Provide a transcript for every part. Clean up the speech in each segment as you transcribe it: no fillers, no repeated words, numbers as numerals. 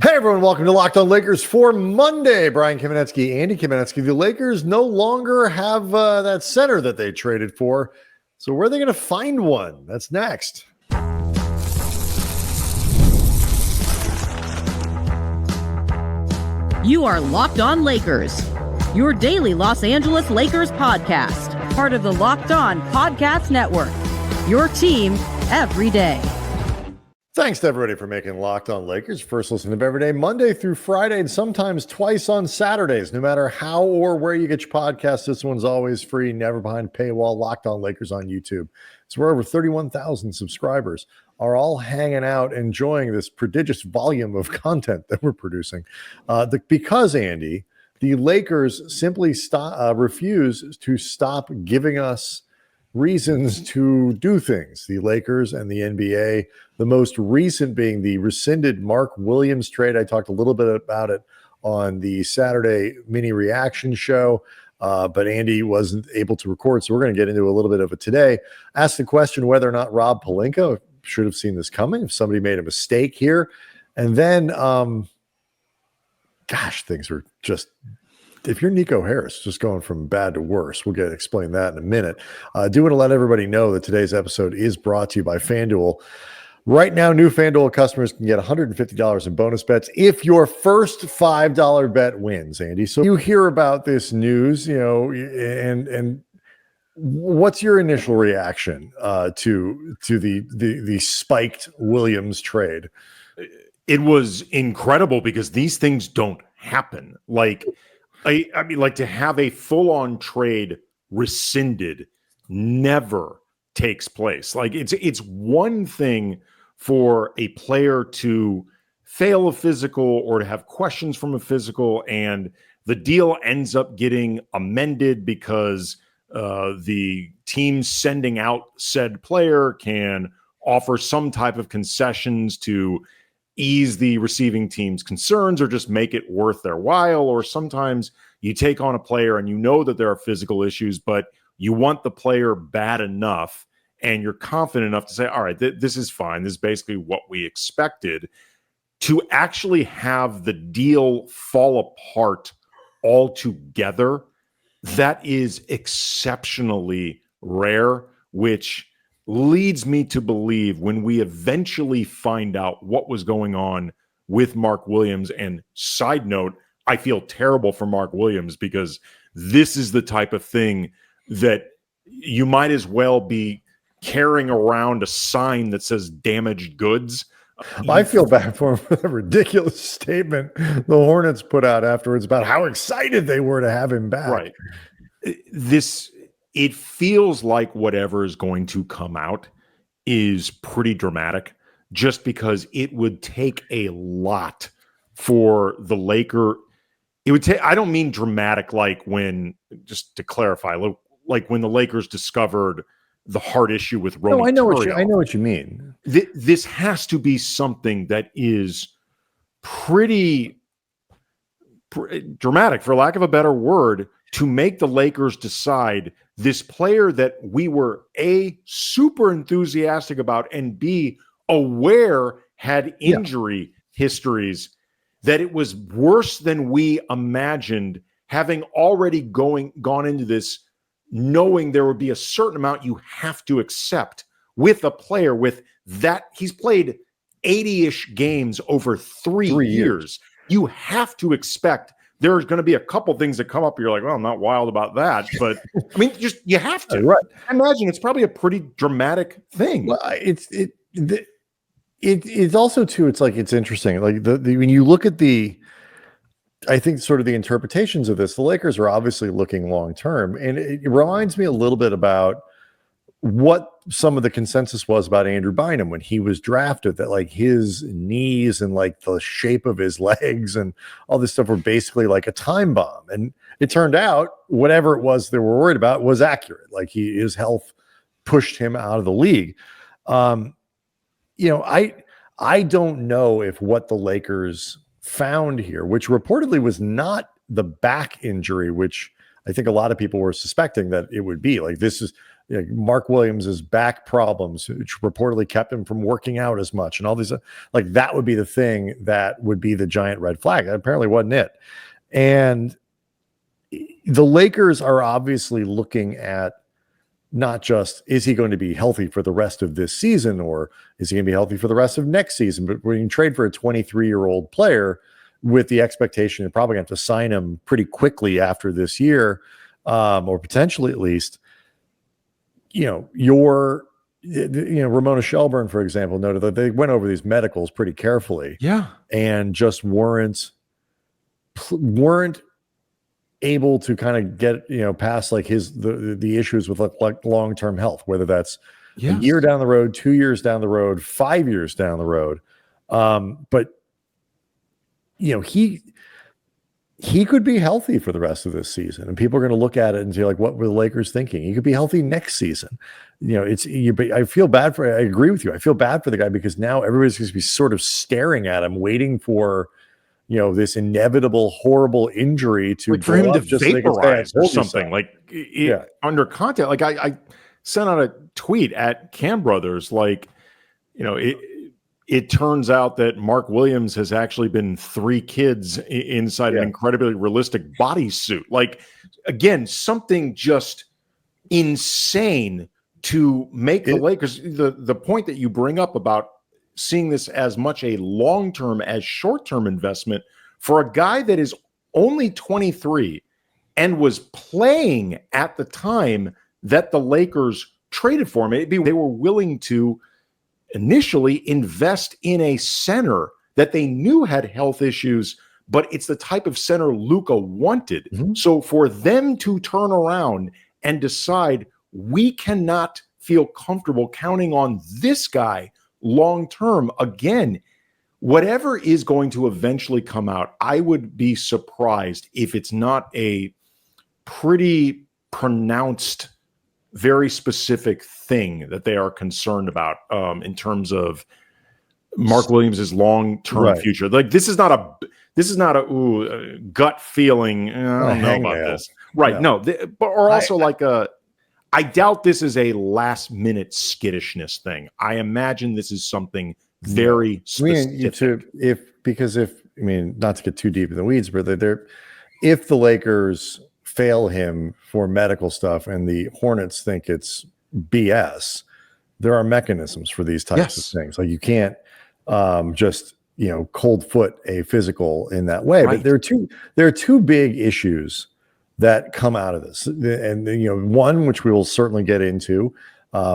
Hey everyone, welcome to Locked On Lakers for Monday. Brian Kamenetsky, Andy Kamenetsky. The Lakers no longer have that center that they traded for. So where are they going to find one? That's next. You are Locked On Lakers, your daily Los Angeles Lakers podcast, part of the Locked On Podcast Network, your team every day. Thanks to everybody for making Locked On Lakers first listen of every day, Monday through Friday, and sometimes twice on Saturdays. No matter how or where you get your podcast, this one's always free, never behind paywall. Locked On Lakers on YouTube. It's where over 31,000 subscribers are all hanging out, enjoying this prodigious volume of content that we're producing. Because, Andy, the Lakers simply refuse to stop giving us reasons to do things. The Lakers and the NBA, the most recent being the rescinded Mark Williams trade. I talked a little bit about it on the Saturday mini reaction show, but Andy wasn't able to record, so we're going to get into a little bit of it today. Ask the question whether or not Rob Pelinka should have seen this coming, if somebody made a mistake here. And then, things are just... If you're Nico Harris, just going from bad to worse, we'll explain that in a minute. I do want to let everybody know that today's episode is brought to you by FanDuel. Right now, new FanDuel customers can get $150 in bonus bets if your first $5 bet wins, Andy. So you hear about this news, and what's your initial reaction to the spiked Williams trade? It was incredible because these things don't happen. I mean, to have a full-on trade rescinded never takes place. It's one thing for a player to fail a physical or to have questions from a physical, and the deal ends up getting amended because the team sending out said player can offer some type of concessions to ease the receiving team's concerns or just make it worth their while. Or sometimes you take on a player and you know that there are physical issues, but you want the player bad enough and you're confident enough to say, all right, this is fine. This is basically what we expected. To actually have the deal fall apart altogether, that is exceptionally rare, which leads me to believe when we eventually find out what was going on with Mark Williams, and side note, I feel terrible for Mark Williams because this is the type of thing that you might as well be carrying around a sign that says damaged goods. I feel bad for him for the ridiculous statement the Hornets put out afterwards about how excited they were to have him back. Right. It feels like whatever is going to come out is pretty dramatic, just because it would take a lot for the Laker. It would take, I don't mean dramatic like when, just to clarify, like when the Lakers discovered the heart issue with Romy. No, I know what you mean. This has to be something that is pretty dramatic, for lack of a better word, to make the Lakers decide this player that we were A, super enthusiastic about, and B, aware had injury histories, that it was worse than we imagined, having already gone into this knowing there would be a certain amount you have to accept with a player with that. He's played 80-ish games over three years. You have to expect there's going to be a couple things that come up. You're like, well, I'm not wild about that, but I mean, you have to. Right. I imagine it's probably a pretty dramatic thing. Well, it's also too. It's like, it's interesting. Like when you look at I think sort of the interpretations of this, the Lakers are obviously looking long term, and it reminds me a little bit about what some of the consensus was about Andrew Bynum when he was drafted, that like his knees and like the shape of his legs and all this stuff were basically like a time bomb. And it turned out whatever it was they were worried about was accurate. Like his health pushed him out of the league. I don't know if what the Lakers found here, which reportedly was not the back injury, which I think a lot of people were suspecting that it would be. Like, this is, you know, Mark Williams' back problems, which reportedly kept him from working out as much, and all these, like, that would be the thing that would be the giant red flag. That apparently wasn't it. And the Lakers are obviously looking at not just, is he going to be healthy for the rest of this season, or is he going to be healthy for the rest of next season? But when you trade for a 23-year-old player with the expectation you're probably going to have to sign him pretty quickly after this year, or potentially at least, you know, Ramona Shelburne, for example, noted that they went over these medicals pretty carefully. Yeah. And just weren't able to kind of get, you know, past like the issues with like long-term health, whether that's a year down the road, 2 years down the road, 5 years down the road. But you know, he could be healthy for the rest of this season, and people are going to look at it and say, like, what were the Lakers thinking? He could be healthy next season. You know, I feel bad for, I agree with you. I feel bad for the guy, because now everybody's going to be sort of staring at him, waiting for, you know, this inevitable horrible injury to, like, for him to vaporize or something. Like, under contact. Like, I sent out a tweet at Cam Brothers, like, you know, it turns out that Mark Williams has actually been 3 kids inside an incredibly realistic bodysuit. Like, again, something just insane to make the Lakers. The point that you bring up about seeing this as much a long-term as short-term investment for a guy that is only 23 and was playing at the time that the Lakers traded for him. They were willing to initially invest in a center that they knew had health issues, but it's the type of center Luka wanted. Mm-hmm. So for them to turn around and decide, we cannot feel comfortable counting on this guy long-term, again, whatever is going to eventually come out, I would be surprised if it's not a pretty pronounced, very specific thing that they are concerned about in terms of Mark Williams' long-term future. Like, this is not a gut feeling. I don't know about this. Right. No, or also I doubt this is a last-minute skittishness thing. I imagine this is something very specific. Not to get too deep in the weeds, but if the Lakers fail him for medical stuff and the Hornets think it's BS, there are mechanisms for these types of things. Like, you can't just, you know, cold foot a physical in that way. Right. But there are two big issues that come out of this, and you know, one which we will certainly get into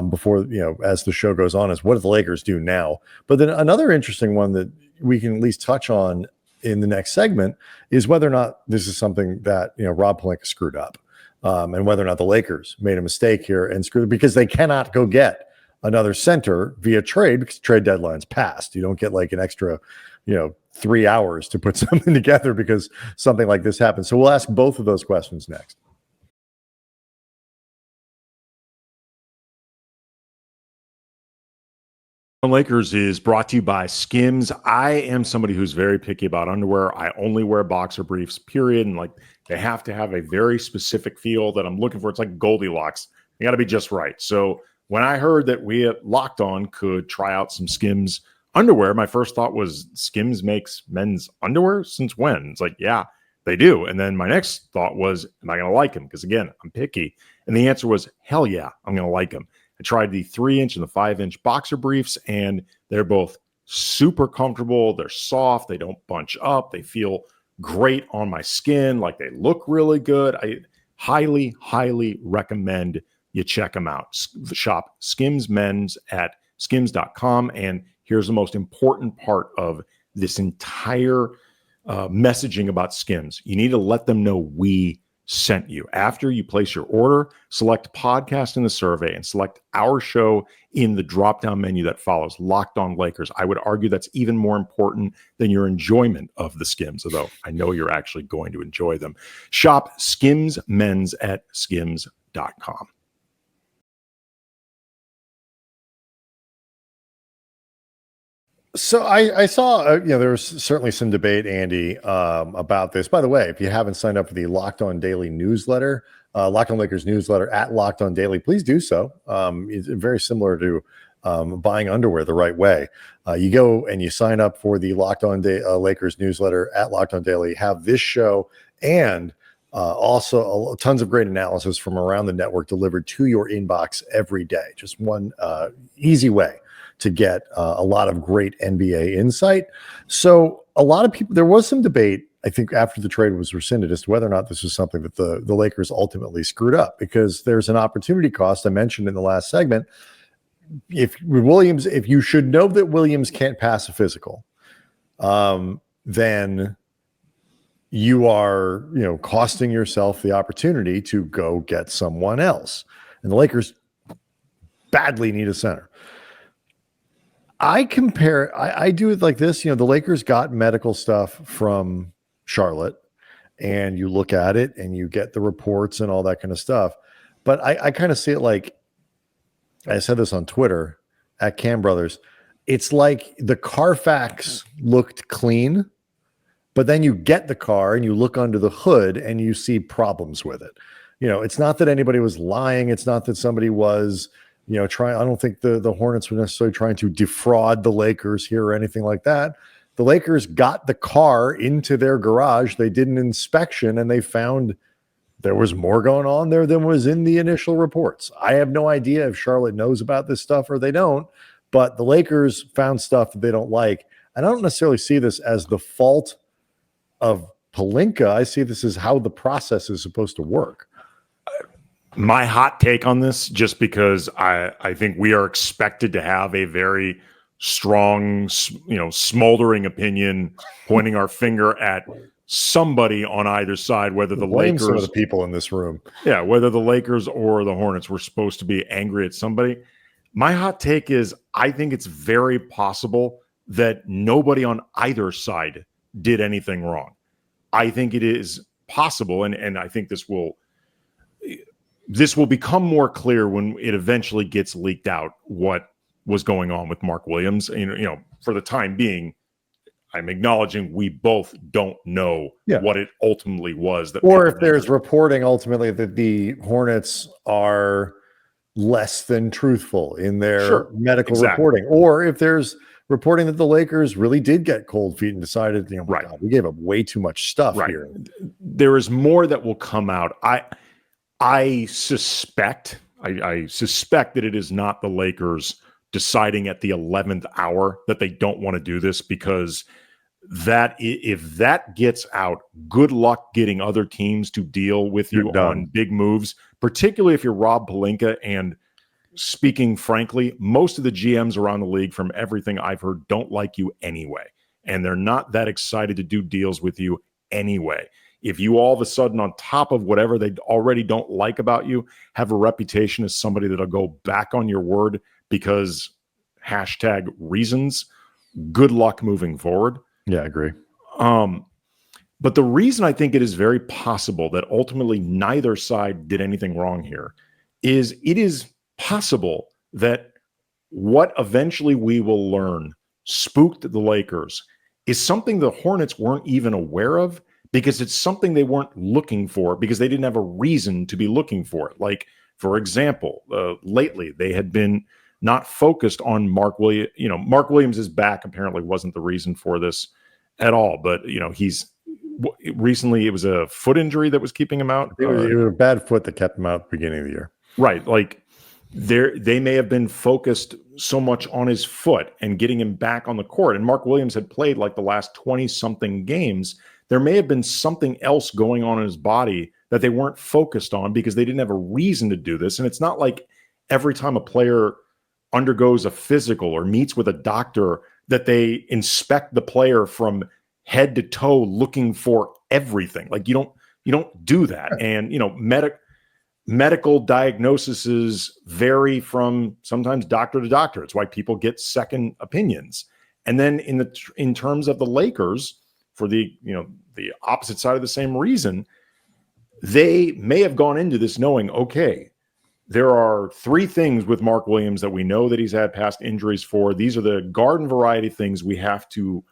before, you know, as the show goes on, is what do the Lakers do now? But then another interesting one that we can at least touch on in the next segment is whether or not this is something that, you know, Rob Pelinka screwed up, and whether or not the Lakers made a mistake here and screwed, because they cannot go get another center via trade, because trade deadline's passed. You don't get like an extra, you know, 3 hours to put something together because something like this happens. So we'll ask both of those questions next. Lakers is brought to you by Skims. I am somebody who's very picky about underwear. I only wear boxer briefs, period. And like, they have to have a very specific feel that I'm looking for. It's like Goldilocks. You got to be just right. So when I heard that we at Locked On could try out some Skims underwear, my first thought was, Skims makes men's underwear? Since when? It's like, yeah, they do. And then my next thought was, am I going to like them? Because again, I'm picky. And the answer was, hell yeah, I'm going to like them. I tried the 3-inch and the 5-inch boxer briefs, and they're both super comfortable. They're soft. They don't bunch up. They feel great on my skin. Like, they look really good. I highly, highly recommend you check them out. Shop Skims Men's at skims.com. And here's the most important part of this entire messaging about Skims. You need to let them know we sent you. After you place your order, select podcast in the survey and select our show in the drop-down menu that follows, Locked On Lakers. I would argue that's even more important than your enjoyment of the Skims, although I know you're actually going to enjoy them. Shop Skims Men's at skims.com. So I saw, there was certainly some debate, Andy, about this. By the way, if you haven't signed up for the Locked On Daily newsletter, Locked On Lakers newsletter at Locked On Daily, please do so. It's very similar to buying underwear the right way. You go and you sign up for the Locked On Lakers newsletter at Locked On Daily, have this show and also tons of great analysis from around the network delivered to your inbox every day. Just one easy way to get a lot of great NBA insight. So a lot of people, there was some debate, I think, after the trade was rescinded as to whether or not this was something that the Lakers ultimately screwed up, because there's an opportunity cost I mentioned in the last segment. If you should know that Williams can't pass a physical, then you are, costing yourself the opportunity to go get someone else. And the Lakers badly need a center. I do it like this. The Lakers got medical stuff from Charlotte, and you look at it and you get the reports and all that kind of stuff. But I kind of see it like, I said this on Twitter at Cam Brothers. It's like the Carfax looked clean, but then you get the car and you look under the hood and you see problems with it. It's not that anybody was lying. It's not that somebody was, I don't think the Hornets were necessarily trying to defraud the Lakers here or anything like that. The Lakers got the car into their garage. They did an inspection and they found there was more going on there than was in the initial reports. I have no idea if Charlotte knows about this stuff or they don't, but the Lakers found stuff that they don't like. And I don't necessarily see this as the fault of Pelinka. I see this as how the process is supposed to work. My hot take on this, just because I think we are expected to have a very strong, smoldering opinion, pointing our finger at somebody on either side, whether the Blame Lakers, some of the people in this room, whether the Lakers or the Hornets were supposed to be angry at somebody. My hot take is I think it's very possible that nobody on either side did anything wrong. I think it is possible, and I think this will become more clear when it eventually gets leaked out what was going on with Mark Williams. For the time being, I'm acknowledging we both don't know what it ultimately was. Or if there's reporting ultimately that the Hornets are less than truthful in their medical reporting, or if there's reporting that the Lakers really did get cold feet and decided, God, we gave up way too much stuff here. There is more that will come out. I suspect that it is not the Lakers deciding at the 11th hour that they don't want to do this, because if that gets out, good luck getting other teams to deal with you on big moves, particularly if you're Rob Pelinka. And speaking frankly, most of the GMs around the league, from everything I've heard, don't like you anyway. And they're not that excited to do deals with you anyway. If you all of a sudden, on top of whatever they already don't like about you, have a reputation as somebody that'll go back on your word because #reasons, good luck moving forward. Yeah, I agree. But the reason I think it is very possible that ultimately neither side did anything wrong here is it is possible that what eventually we will learn spooked the Lakers is something the Hornets weren't even aware of, because it's something they weren't looking for because they didn't have a reason to be looking for it. Like, for example, lately they had been not focused on Mark Williams. Mark Williams' back apparently wasn't the reason for this at all, but recently it was a foot injury that was keeping him out. It was a bad foot that kept him out at the beginning of the year. Right. Like they may have been focused so much on his foot and getting him back on the court. And Mark Williams had played like the last 20 something games. There may have been something else going on in his body that they weren't focused on because they didn't have a reason to do this. And it's not like every time a player undergoes a physical or meets with a doctor that they inspect the player from head to toe looking for everything. Like you don't do that. And medical diagnoses vary from sometimes doctor to doctor. It's why people get second opinions. And then in terms of the Lakers, for the opposite side of the same reason, they may have gone into this knowing, okay, there are three things with Mark Williams that we know that he's had past injuries for. These are the garden variety things we have to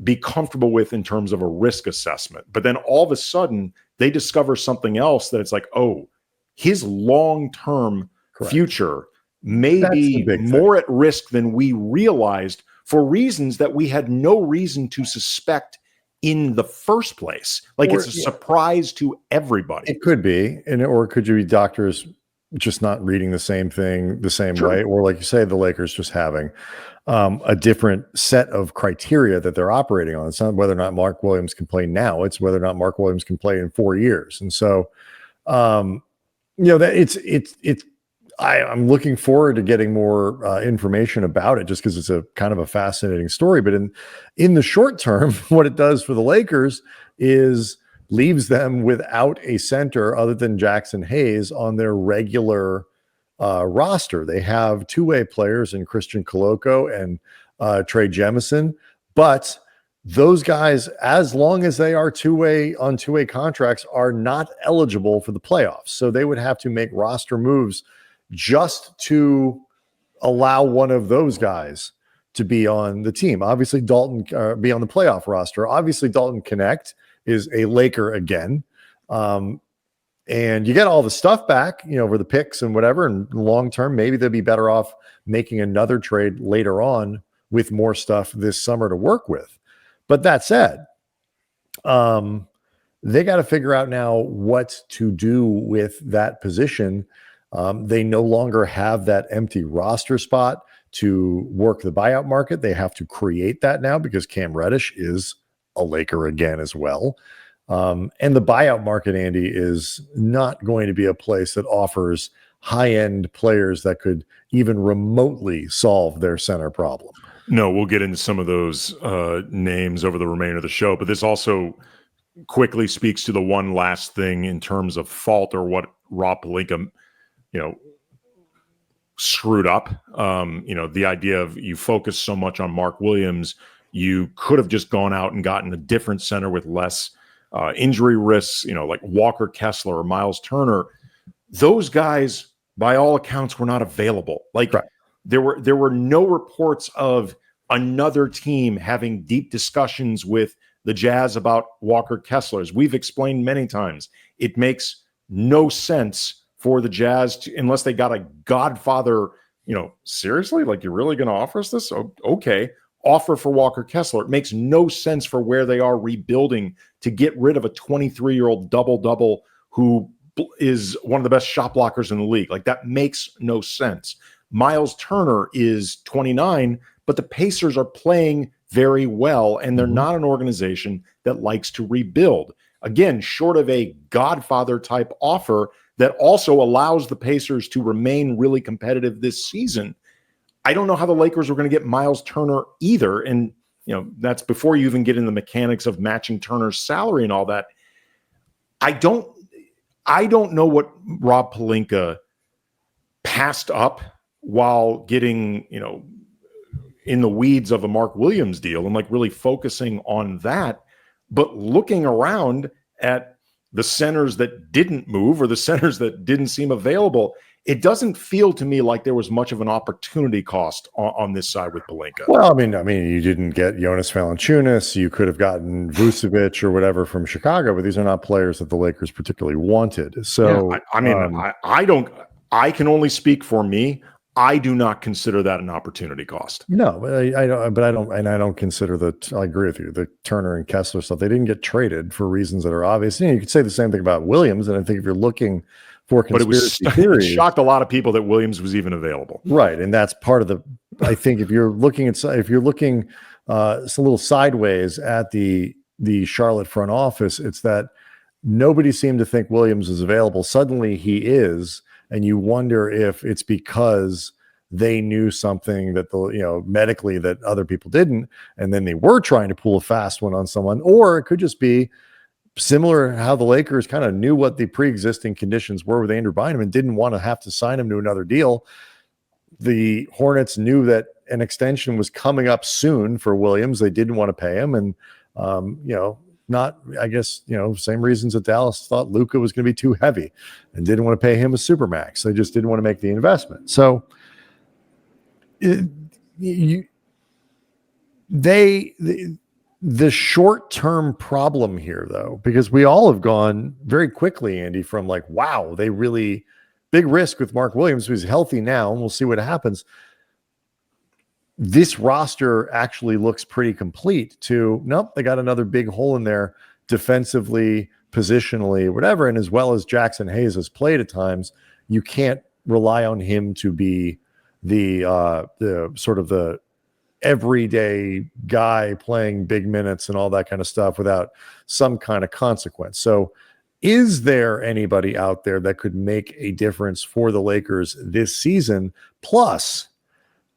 be comfortable with in terms of a risk assessment. But then all of a sudden they discover something else that it's like, oh, his long-term future may be more at risk than we realized for reasons that we had no reason to suspect in the first place. Like, it's a surprise to everybody. It could be, or could you be doctors just not reading the same thing the same way, or like you say, the Lakers just having a different set of criteria that they're operating on. It's not whether or not Mark Williams can play now; it's whether or not Mark Williams can play in 4 years. And so, that I'm looking forward to getting more information about it, just because it's a kind of a fascinating story. But in the short term, what it does for the Lakers is leaves them without a center other than Jackson Hayes on their regular roster. They have two-way players in Christian Coloco and Trey Jemison, but those guys, as long as they are two-way contracts, are not eligible for the playoffs. So they would have to make roster moves just to allow one of those guys to be on the team. Obviously, Dalton be on the playoff roster. Obviously, Dalton Knecht is a Laker again. And you get all the stuff back, for the picks and whatever. And long term, maybe they'll be better off making another trade later on with more stuff this summer to work with. But that said, they got to figure out now what to do with that position. They no longer have that empty roster spot to work the buyout market. They have to create that now because Cam Reddish is a Laker again as well. And the buyout market, Andy, is not going to be a place that offers high-end players that could even remotely solve their center problem. No, we'll get into some of those names over the remainder of the show, but this also quickly speaks to the one last thing in terms of fault, or what Rob Pelinka, screwed up. The idea of, you focus so much on Mark Williams, you could have just gone out and gotten a different center with less injury risks, like Walker Kessler or Miles Turner. Those guys, by all accounts, were not available. There were no reports of another team having deep discussions with the Jazz about Walker Kessler. As we've explained many times, it makes no sense for the Jazz to, unless they got a godfather, seriously, like, you're really going to offer us this? Okay. Offer for Walker Kessler. It makes no sense for where they are rebuilding to get rid of a 23-year-old double-double who is one of the best shot blockers in the league. Like, that makes no sense. Miles Turner is 29, but the Pacers are playing very well, and they're not an organization that likes to rebuild. Again, short of a Godfather-type offer that also allows the Pacers to remain really competitive this season, I don't know how the Lakers were going to get Miles Turner either. And, that's before you even get in the mechanics of matching Turner's salary and all that. I don't know what Rob Pelinka passed up while getting, in the weeds of a Mark Williams deal and really focusing on that. But looking around at the centers that didn't move or the centers that didn't seem available, it doesn't feel to me like there was much of an opportunity cost on this side with Pelinka. Well, I mean, you didn't get Jonas Valanciunas. You could have gotten Vucevic or whatever from Chicago, but these are not players that the Lakers particularly wanted. So, I can only speak for me. I do not consider that an opportunity cost. No, but I don't consider that. I agree with you. The Turner and Kessler stuff, they didn't get traded for reasons that are obvious. You could say the same thing about Williams, and I think if you're looking for conspiracy theories, it shocked a lot of people that Williams was even available. Right, and that's part of the. I think if you're looking it's a little sideways at the Charlotte front office, it's that nobody seemed to think Williams is available. Suddenly he is. And you wonder if it's because they knew something that medically that other people didn't, and then they were trying to pull a fast one on someone, or it could just be similar how the Lakers kind of knew what the pre-existing conditions were with Andrew Bynum and didn't want to have to sign him to another deal. The Hornets knew that an extension was coming up soon for Williams. They didn't want to pay him, and not, I guess, same reasons that Dallas thought Luka was going to be too heavy and didn't want to pay him a supermax. They just didn't want to make the investment. So the short-term problem here, though, because we all have gone very quickly, Andy, from like, wow, they really big risk with Mark Williams, who's healthy now, and we'll see what happens. This roster actually looks pretty complete to, nope, they got another big hole in there defensively, positionally, whatever. And as well as Jackson Hayes has played at times, you can't rely on him to be the sort of the everyday guy playing big minutes and all that kind of stuff without some kind of consequence. So is there anybody out there that could make a difference for the Lakers this season? Plus,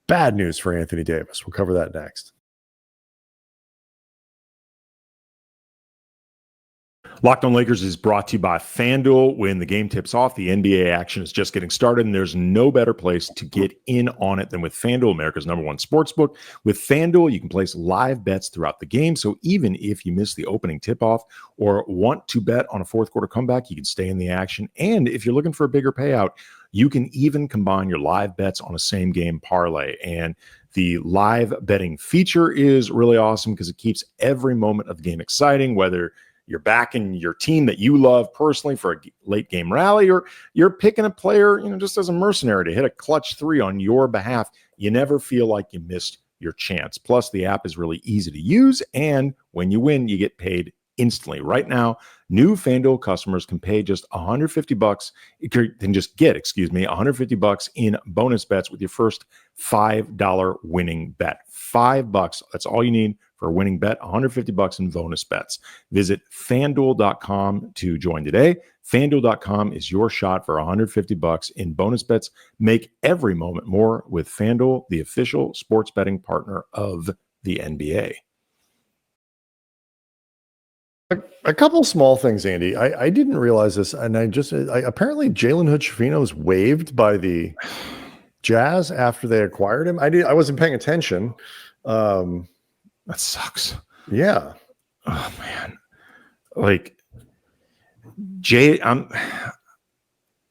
bad news for Anthony Davis. We'll cover that next. Locked on Lakers is brought to you by FanDuel. When the game tips off, the NBA action is just getting started, and there's no better place to get in on it than with FanDuel, America's #1 sportsbook. With FanDuel, you can place live bets throughout the game, so even if you miss the opening tip-off or want to bet on a fourth-quarter comeback, you can stay in the action. And if you're looking for a bigger payout, you can even combine your live bets on a same-game parlay. And the live betting feature is really awesome because it keeps every moment of the game exciting, whether you're backing your team that you love personally for a late game rally, or you're picking a player, just as a mercenary to hit a clutch three on your behalf. You never feel like you missed your chance. Plus, the app is really easy to use, and when you win, you get paid instantly. Right now, new FanDuel customers can pay just $150. Can just get, $150 in bonus bets with your first $5 winning bet. $5. That's all you need for a winning bet. $150 in bonus bets. Visit FanDuel.com to join today. FanDuel.com is your shot for $150 in bonus bets. Make every moment more with FanDuel, the official sports betting partner of the NBA. A couple small things, Andy. I didn't realize this, and apparently Jalen Hood-Schifino was waived by the Jazz after they acquired him. I wasn't paying attention. That sucks. Yeah. Oh man. Like JHS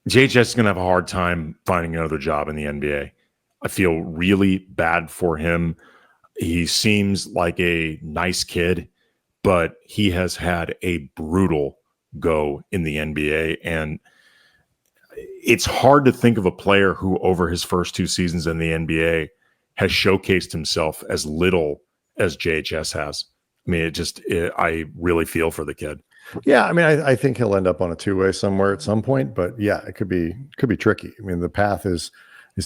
is gonna have a hard time finding another job in the NBA. I feel really bad for him. He seems like a nice kid, but he has had a brutal go in the NBA. And it's hard to think of a player who, over his first 2 seasons in the NBA, has showcased himself as little as JHS has. I mean, I really feel for the kid. Yeah, I mean, I think he'll end up on a two-way somewhere at some point, but yeah, it could be tricky. I mean, the path is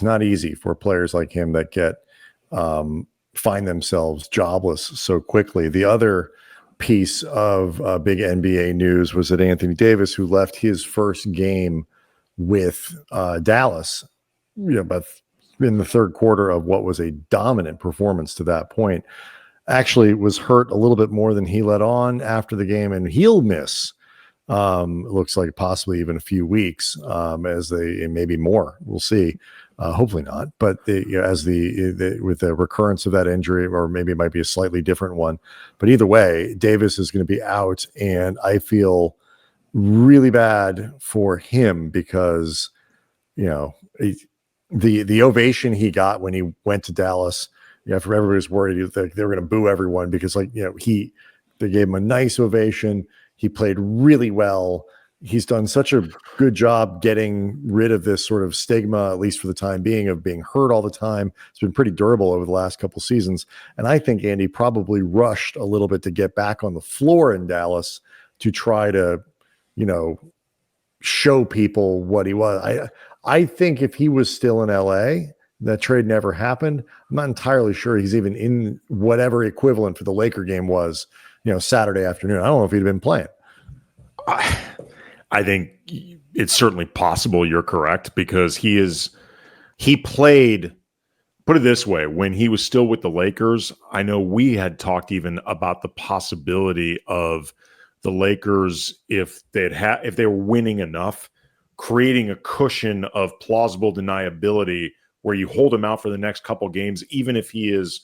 not easy for players like him that find themselves jobless so quickly. The other piece of big NBA news was that Anthony Davis, who left his first game with Dallas, but in the third quarter of what was a dominant performance to that point, actually was hurt a little bit more than he let on after the game, and he'll miss. It looks like possibly even a few weeks, maybe more. We'll see. Hopefully not, but with the recurrence of that injury, or maybe it might be a slightly different one, but either way, Davis is going to be out, and I feel really bad for him because the ovation he got when he went to Dallas, for everybody was worried they were going to boo everyone because they gave him a nice ovation. He played really well. He's done such a good job getting rid of this sort of stigma, at least for the time being, of being hurt all the time. It's been pretty durable over the last couple seasons. And I think Andy probably rushed a little bit to get back on the floor in Dallas to try to, show people what he was. I think if he was still in LA, that trade never happened. I'm not entirely sure he's even in whatever equivalent for the Laker game was, Saturday afternoon. I don't know if he'd have been playing. I think it's certainly possible you're correct, because he played, put it this way, when he was still with the Lakers, I know we had talked even about the possibility of the Lakers, if they were winning enough, creating a cushion of plausible deniability where you hold him out for the next couple games, even if he is,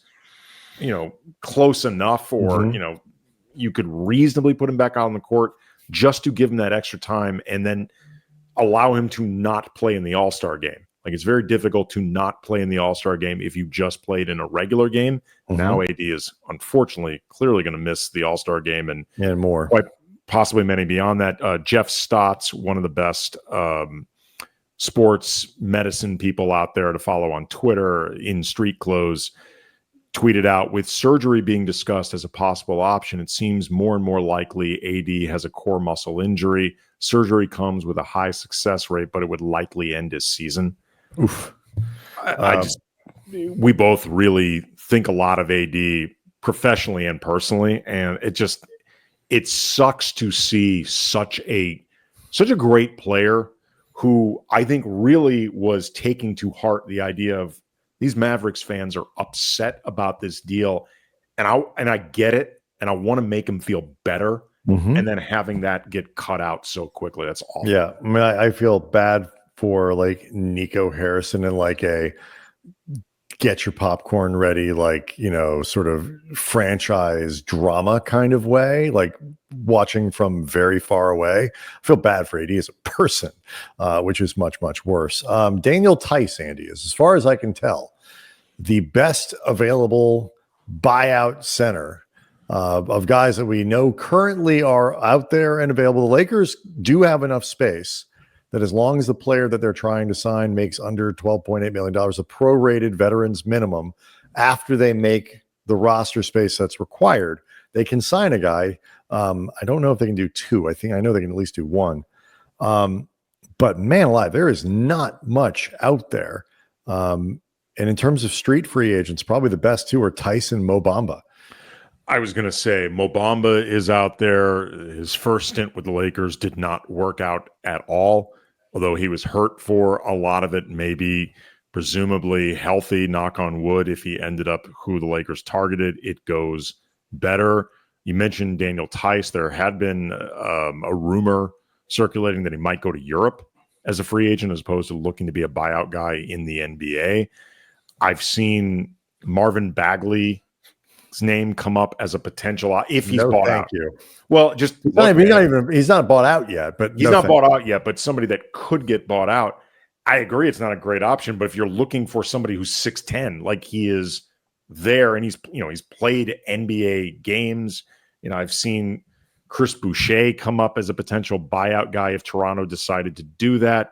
close enough or, you could reasonably put him back out on the court just to give him that extra time and then allow him to not play in the All-Star game. Like, it's very difficult to not play in the All-Star game if you just played in a regular game. Mm-hmm. Now AD is unfortunately clearly going to miss the All-Star game and more. Quite possibly many beyond that. Jeff Stotts, one of the best sports medicine people out there to follow on Twitter in street clothes, tweeted out, with surgery being discussed as a possible option, it seems more and more likely AD has a core muscle injury. Surgery comes with a high success rate, but it would likely end his season. Oof. We both really think a lot of AD professionally and personally, and it sucks to see such a great player who I think really was taking to heart the idea of these Mavericks fans are upset about this deal, and I get it, and I want to make them feel better, and then having that get cut out so quickly, that's awful. Yeah, I mean, I feel bad for like Nico Harrison and like a get your popcorn ready, like, sort of franchise drama kind of way, like watching from very far away. I feel bad for AD as a person, which is much, much worse. Daniel Theis, Andy, is, as far as I can tell, the best available buyout center of guys that we know currently are out there and available. The Lakers do have enough space that as long as the player that they're trying to sign makes under $12.8 million, a prorated veterans minimum, after they make the roster space that's required, they can sign a guy. I don't know if they can do two. I know they can at least do one. But man alive, there is not much out there. And in terms of street free agents, probably the best two are Theis and Mo Bamba. I was going to say Mo Bamba is out there. His first stint with the Lakers did not work out at all, although he was hurt for a lot of it, maybe presumably healthy, knock on wood. If he ended up who the Lakers targeted, it goes better. You mentioned Daniel Theis. There had been a rumor circulating that he might go to Europe as a free agent as opposed to looking to be a buyout guy in the NBA. I've seen Marvin Bagley's name come up as a potential if he's bought out. You. Well, just he's not bought out yet, but he's not bought out yet, but somebody that could get bought out. I agree it's not a great option, but if you're looking for somebody who's 6'10", like he is there, and he's played NBA games. I've seen Chris Boucher come up as a potential buyout guy if Toronto decided to do that.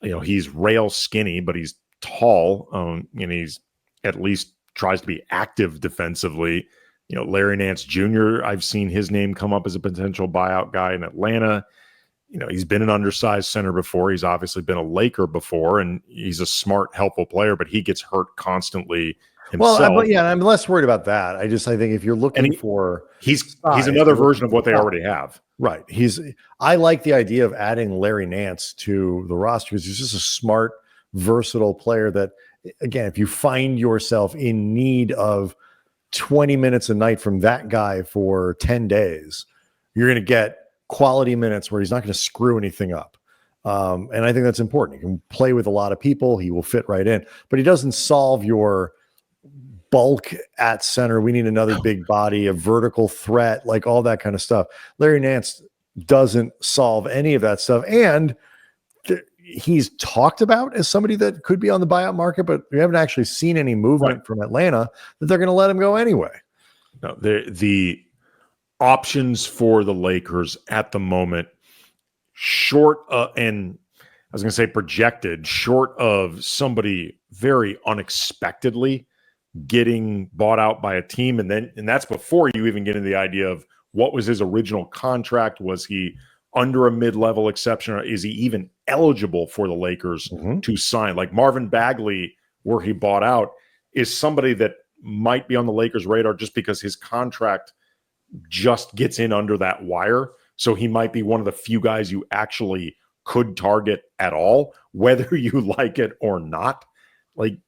He's rail skinny, but he's tall. And he's at least tries to be active defensively. Larry Nance Jr., I've seen his name come up as a potential buyout guy in Atlanta. He's been an undersized center before. He's obviously been a Laker before, and he's a smart, helpful player, but he gets hurt constantly himself. Well, I'm less worried about that. I think if you're looking for he's another version of what they already have. Right. I like the idea of adding Larry Nance to the roster because he's just a smart, versatile player that, again, if you find yourself in need of 20 minutes a night from that guy for 10 days, you're going to get quality minutes where he's not going to screw anything up. And I think that's important. He can play with a lot of people. He will fit right in, but he doesn't solve your bulk at center. We need another big body, a vertical threat, like all that kind of stuff. Larry Nance doesn't solve any of that stuff. And he's talked about as somebody that could be on the buyout market, but we haven't actually seen any movement from Atlanta that they're going to let him go anyway. No, the options for the Lakers at the moment, and I was going to say projected, short of somebody very unexpectedly getting bought out by a team, and that's before you even get into the idea of what was his original contract. Was he under a mid-level exception, or is he even eligible for the Lakers to sign? Like Marvin Bagley, were he bought out, is somebody that might be on the Lakers' radar just because his contract just gets in under that wire. So he might be one of the few guys you actually could target at all, whether you like it or not. Like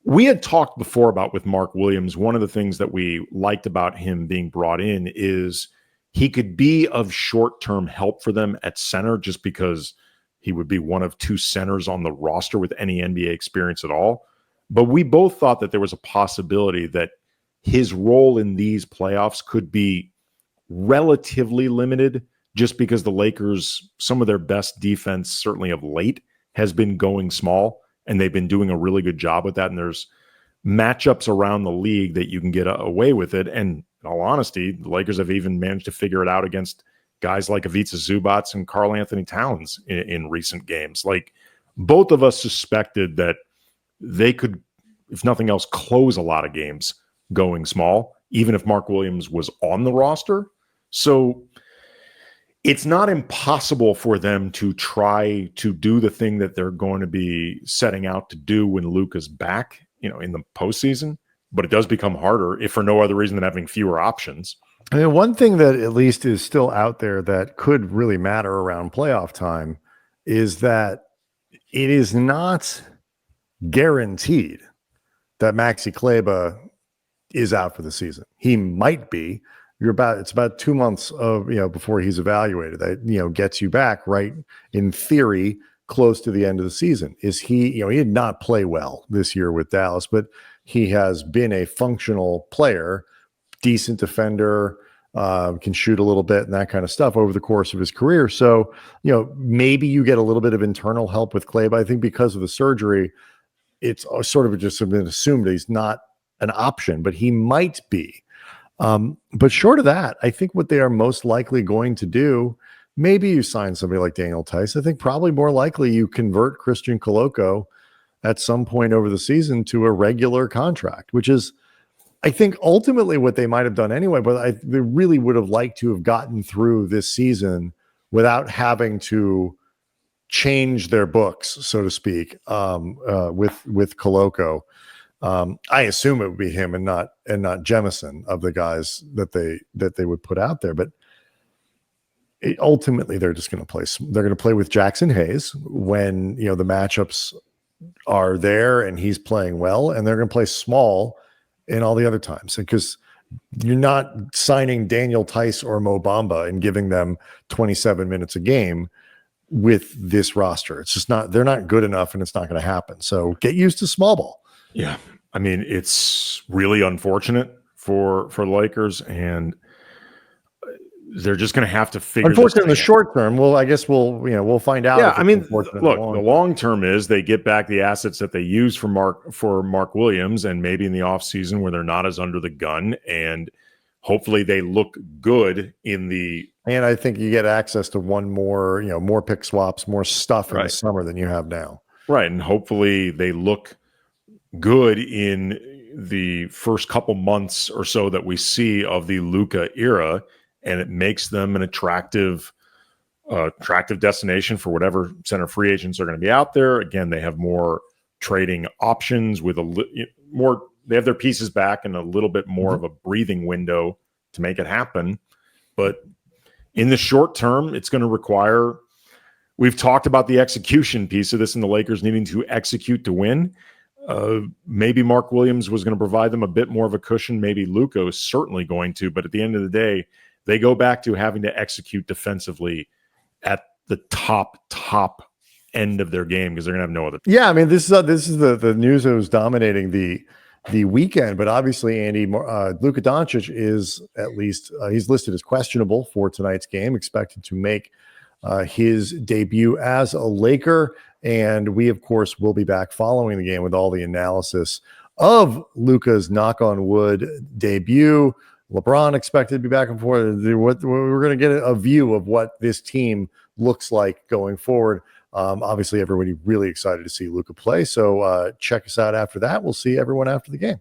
we had talked before about with Mark Williams, one of the things that we liked about him being brought in is he could be of short-term help for them at center just because he would be one of two centers on the roster with any NBA experience at all. But we both thought that there was a possibility that his role in these playoffs could be relatively limited just because the Lakers, some of their best defense, certainly of late, has been going small, and they've been doing a really good job with that. And there's matchups around the league that you can get away with it. And in all honesty, the Lakers have even managed to figure it out against guys like Ivica Zubac and Karl Anthony Towns in recent games. Like, both of us suspected that they could, if nothing else, close a lot of games going small, even if Mark Williams was on the roster. So it's not impossible for them to try to do the thing that they're going to be setting out to do when Luka's back, in the postseason. But it does become harder, if for no other reason than having fewer options. I mean, one thing that at least is still out there that could really matter around playoff time is that it is not guaranteed that Maxi Kleber is out for the season. He might be. It's about 2 months of, before he's evaluated. That, gets you back, right, in theory, close to the end of the season. Is he, he did not play well this year with Dallas, but he has been a functional player, decent defender, can shoot a little bit and that kind of stuff over the course of his career. So, maybe you get a little bit of internal help with Kleber. I think because of the surgery, it's sort of just been assumed that he's not an option, but he might be. But short of that, I think what they are most likely going to do, maybe you sign somebody like Daniel Theis. I think probably more likely you convert Christian Koloko at some point over the season to a regular contract, which is, I think, ultimately what they might have done anyway. But they really would have liked to have gotten through this season without having to change their books, so to speak, with Koloko. I assume it would be him and not Jemison of the guys that they would put out there. But ultimately, they're just going to play. They're going to play with Jackson Hayes when the matchups are there and he's playing well, and they're going to play small in all the other times, because you're not signing Daniel Theis or Mo Bamba and giving them 27 minutes a game with this roster. It's just not. They're not good enough, and it's not going to happen. So get used to small ball. Yeah. I mean, it's really unfortunate for the Lakers, and they're just going to have to figure. Unfortunately, in the short term, we'll find out. Yeah, I mean, look, the long term is they get back the assets that they use for Mark Williams, and maybe in the offseason where they're not as under the gun, and hopefully they look good in the. And I think you get access to one more, more pick swaps, more stuff in the summer than you have now. Right, and hopefully they look good in the first couple months or so that we see of the Luka era, and it makes them an attractive destination for whatever center free agents are going to be out there. Again, they have more trading options with more. They have their pieces back and a little bit more of a breathing window to make it happen. But in the short term, it's going to require. We've talked about the execution piece of this and the Lakers needing to execute to win. Maybe Mark Williams was going to provide them a bit more of a cushion. Maybe Luka is certainly going to. But at the end of the day, they go back to having to execute defensively at the top end of their game because they're going to have no other. Yeah, I mean, this is the news that was dominating the weekend. But obviously, Andy, Luka Doncic is at least he's listed as questionable for tonight's game, expected to make his debut as a Laker. And we, of course, will be back following the game with all the analysis of Luka's knock on wood debut. LeBron expected to be back and forth. We're going to get a view of what this team looks like going forward. Obviously, everybody really excited to see Luka play. So check us out after that. We'll see everyone after the game.